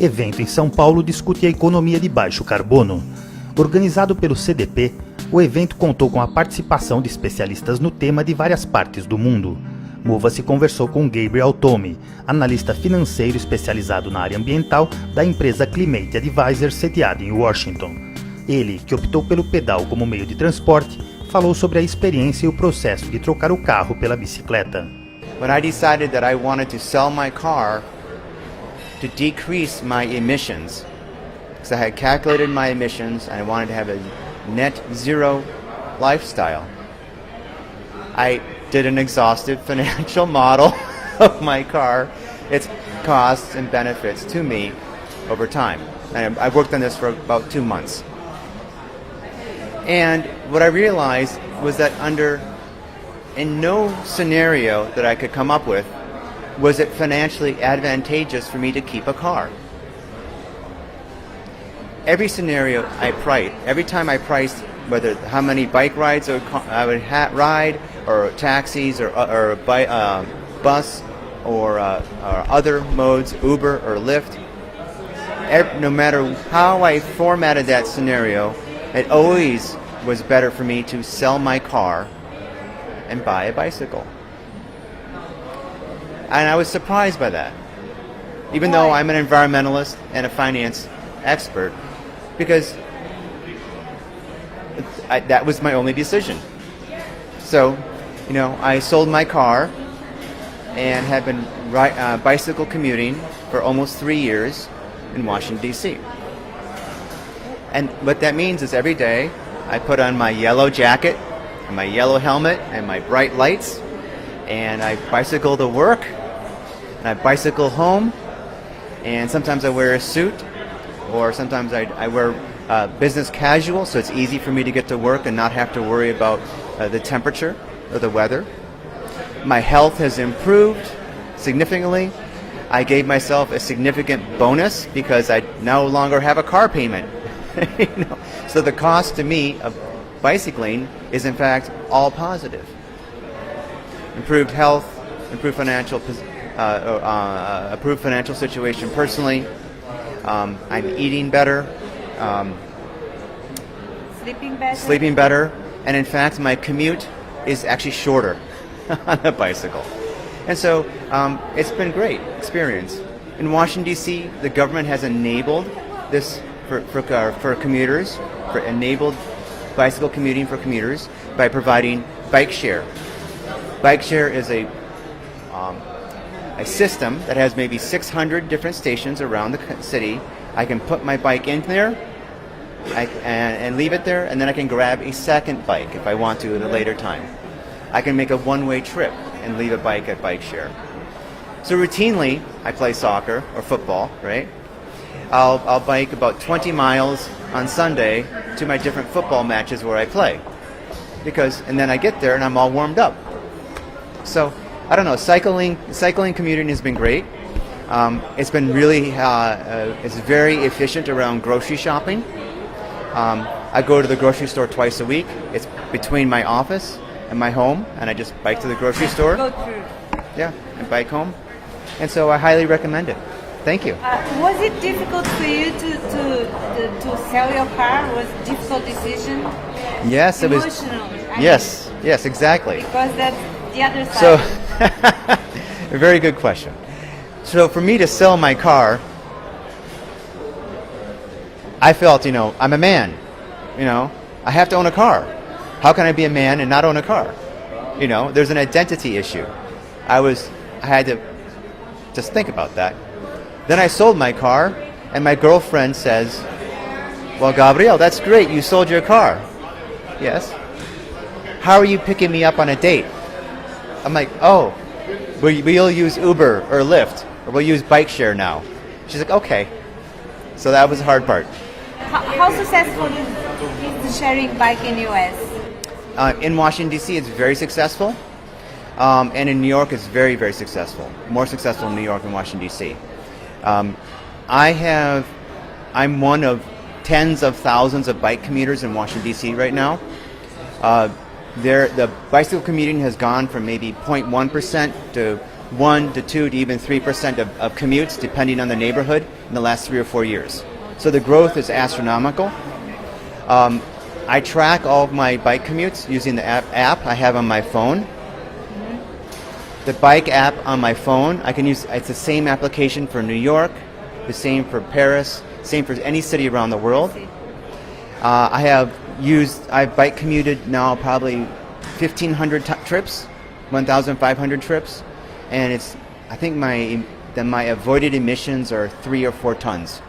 Evento em São Paulo discute a economia de baixo carbono. Organizado pelo CDP, o evento contou com a participação de especialistas no tema de várias partes do mundo. Mova-se conversou com Gabriel Thoumi, analista financeiro especializado na área ambiental da empresa Climate Advisor sediada em Washington. Ele, que optou pelo pedal como meio de transporte, falou sobre a experiência e o processo de trocar o carro pela bicicleta. When I decided that I wanted to sell my car to decrease my emissions, because I had calculated my emissions and I wanted to have a net zero lifestyle, I did an exhaustive financial model of my car, its costs and benefits to me over time. And I worked on this for about 2 months. And what I realized was that in no scenario that I could come up with was it financially advantageous for me to keep a car. Every scenario every time I priced whether how many bike rides I would ride, or taxis, or bus, or other modes, Uber or Lyft, no matter how I formatted that scenario, it always was better for me to sell my car and buy a bicycle. And I was surprised by that, even though I'm an environmentalist and a finance expert, because that was my only decision. So, I sold my car and have been bicycle commuting for almost 3 years in Washington, D.C. And what that means is every day I put on my yellow jacket and my yellow helmet and my bright lights, and I bicycle to work, and I bicycle home, and sometimes I wear a suit, or sometimes I wear business casual, so it's easy for me to get to work and not have to worry about the temperature or the weather. My health has improved significantly. I gave myself a significant bonus because I no longer have a car payment. So the cost to me of bicycling is in fact all positive. Improved health, improved financial situation personally. I'm eating better. Sleeping better, and in fact my commute is actually shorter on a bicycle. And so it's been a great experience. In Washington, D.C., the government has enabled this for commuters, enabled bicycle commuting for commuters by providing bike share. Bike share is a system that has maybe 600 different stations around the city. I can put my bike in there and leave it there, and then I can grab a second bike if I want to at a later time. I can make a one-way trip and leave a bike at bike share. So routinely, I play soccer or football, right? I'll bike about 20 miles on Sunday to my different football matches where I play, and then I get there and I'm all warmed up. So I don't know. Cycling commuting has been great. It's been really it's very efficient around grocery shopping. I go to the grocery store twice a week. It's between my office and my home, and I just bike to the grocery store. Go through. Yeah, and bike home. And so I highly recommend it. Thank you. Was it difficult for you to sell your car? Was it a difficult decision? Yes, it was. Emotional. Yes, exactly. Because that's the other side. So, a very good question. So for me to sell my car, I felt, I'm a man. I have to own a car. How can I be a man and not own a car? There's an identity issue. I had to just think about that. Then I sold my car, and my girlfriend says, "Well, Gabriel, that's great. You sold your car." Yes. "How are you picking me up on a date?" I'm like, "Oh, we'll use Uber or Lyft, or we'll use bike share now." She's like, "Okay." So that was the hard part. How successful is the sharing bike in U.S.? In Washington, D.C., it's very successful. And in New York, it's very, very successful. More successful in New York than Washington, D.C. I'm one of tens of thousands of bike commuters in Washington, D.C. right now. The bicycle commuting has gone from maybe 0.1% to 1 to 2 to even 3% of commutes, depending on the neighborhood, in the last 3 or 4 years. So the growth is astronomical. I track all of my bike commutes using the app I have on my phone. The bike app on my phone, I can use, it's the same application for New York, the same for Paris, same for any city around the world. I've bike commuted now probably 1,500 trips, 1,500 trips, and I think my avoided emissions are 3 or 4 tons.